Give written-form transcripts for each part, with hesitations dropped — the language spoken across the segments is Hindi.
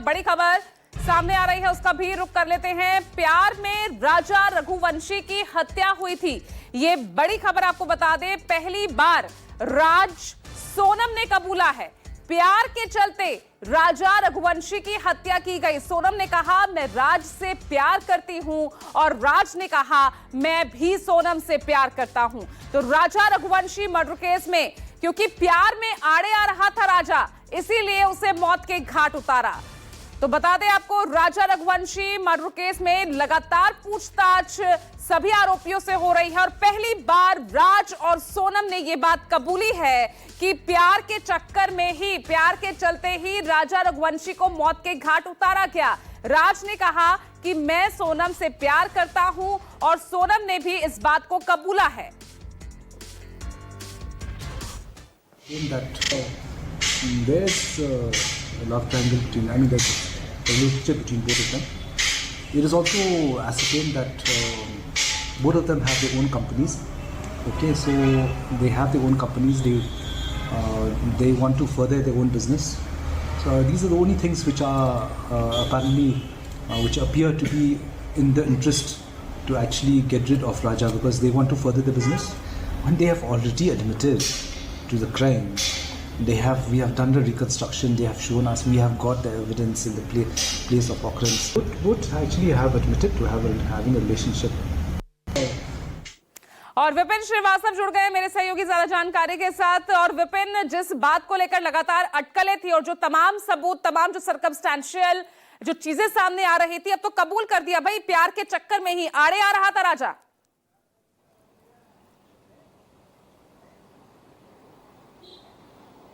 बड़ी खबर सामने आ रही है, उसका भी रुख कर लेते हैं। प्यार में राजा रघुवंशी की हत्या हुई थी। ये बड़ी खबर आपको बता दें, पहली बार राज सोनम ने कबूला है, प्यार के चलते राजा रघुवंशी की हत्या की गई। सोनम ने कहा मैं राज से प्यार करती हूं और राज ने कहा मैं भी सोनम से प्यार करता हूं। तो राजा रघुवंशी मर्डर केस में क्योंकि प्यार में आड़े आ रहा था राजा, इसीलिए उसे मौत के घाट उतारा। तो बता दें आपको, राजा रघुवंशी मर्डर केस में लगातार पूछताछ सभी आरोपियों से हो रही है और पहली बार राज और सोनम ने यह बात कबूली है कि प्यार के चक्कर में ही, प्यार के चलते ही राजा रघुवंशी को मौत के घाट उतारा गया। राज ने कहा कि मैं सोनम से प्यार करता हूं और सोनम ने भी इस बात को कबूला है। Love triangle between, I mean, there's a relationship between both of them. It is also ascertained that both of them have their own companies. Okay, so they have their own companies. They want to further their own business. So these are the only things which are apparently which appear to be in the interest to actually get rid of Raja, because they want to further the business. And they have already admitted to the crime. We have done the reconstruction. They have shown us. We have got the evidence in the place of occurrence. Both actually have admitted to having a relationship. और विपिन श्रीवास्तव जुड़ गए मेरे सहयोगी ज्यादा जानकारी के साथ। और विपिन, जिस बात को लेकर लगातार अटकलें थी और जो तमाम सबूत, तमाम जो सर्कमस्टेंशियल जो चीजें सामने आ रही थी, अब तो कबूल कर दिया भाई प्यार के चक्कर में ही आड़े आ रहा था राजा।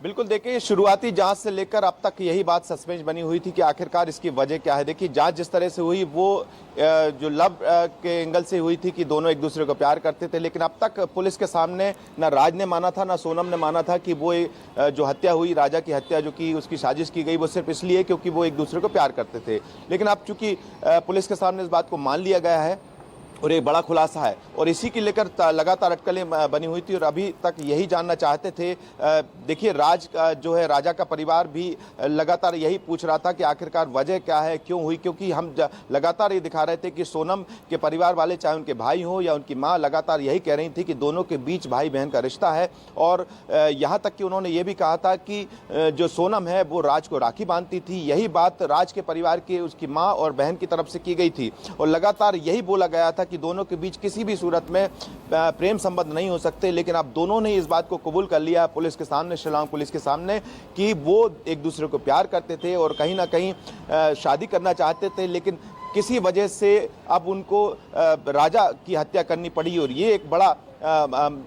बिल्कुल, देखिए शुरुआती जांच से लेकर अब तक यही बात सस्पेंस बनी हुई थी कि आखिरकार इसकी वजह क्या है। देखिए जांच जिस तरह से हुई वो जो लव के एंगल से हुई थी कि दोनों एक दूसरे को प्यार करते थे, लेकिन अब तक पुलिस के सामने ना राज ने माना था ना सोनम ने माना था कि वो जो हत्या हुई, राजा की हत्या जो कि उसकी साजिश की गई, वो सिर्फ इसलिए क्योंकि वो एक दूसरे को प्यार करते थे। लेकिन अब चूंकि पुलिस के सामने इस बात को मान लिया गया है और एक बड़ा खुलासा है, और इसी की लेकर लगातार अटकलें बनी हुई थी और अभी तक यही जानना चाहते थे। देखिए राज जो है, राजा का परिवार भी लगातार यही पूछ रहा था कि आखिरकार वजह क्या है, क्यों हुई, क्योंकि हम लगातार ये दिखा रहे थे कि सोनम के परिवार वाले, चाहे उनके भाई हो या उनकी माँ, लगातार यही कह रही थी कि दोनों के बीच भाई बहन का रिश्ता है। और यहाँ तक कि उन्होंने ये भी कहा था कि जो सोनम है वो राज को राखी बांधती थी। यही बात राज के परिवार की, उसकी माँ और बहन की तरफ से की गई थी और लगातार यही बोला गया था कि दोनों के बीच किसी भी सूरत में प्रेम संबंध नहीं हो सकते। लेकिन अब दोनों ने इस बात को कबूल कर लिया पुलिस के सामने, शिलांग पुलिस के सामने, कि वो एक दूसरे को प्यार करते थे और कहीं ना कहीं शादी करना चाहते थे, लेकिन किसी वजह से अब उनको राजा की हत्या करनी पड़ी। और ये एक बड़ा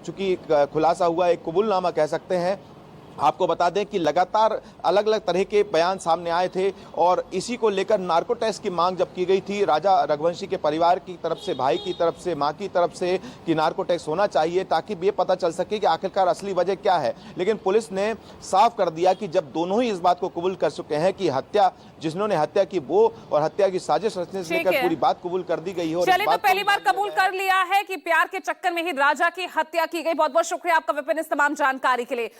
चूंकि खुलासा हुआ, एक कबूलनामा कह सकते हैं। आपको बता दें कि लगातार अलग अलग तरह के बयान सामने आए थे और इसी को लेकर नार्को टेस्ट की मांग जब की गई थी राजा रघुवंशी के परिवार की तरफ से, भाई की तरफ से, मां की तरफ से, कि नार्को टेस्ट होना चाहिए ताकि ये पता चल सके कि आखिरकार असली वजह क्या है। लेकिन पुलिस ने साफ कर दिया कि जब दोनों ही इस बात को कबूल कर चुके हैं कि हत्या, जिन्होंने हत्या की वो और हत्या की साजिश रचने से लेकर पूरी बात कबूल कर दी गई है। चलिए, तो पहली बार कबूल कर लिया है कि प्यार के चक्कर में ही राजा की हत्या की गई। बहुत बहुत शुक्रिया आपका विपिन इस तमाम जानकारी के लिए।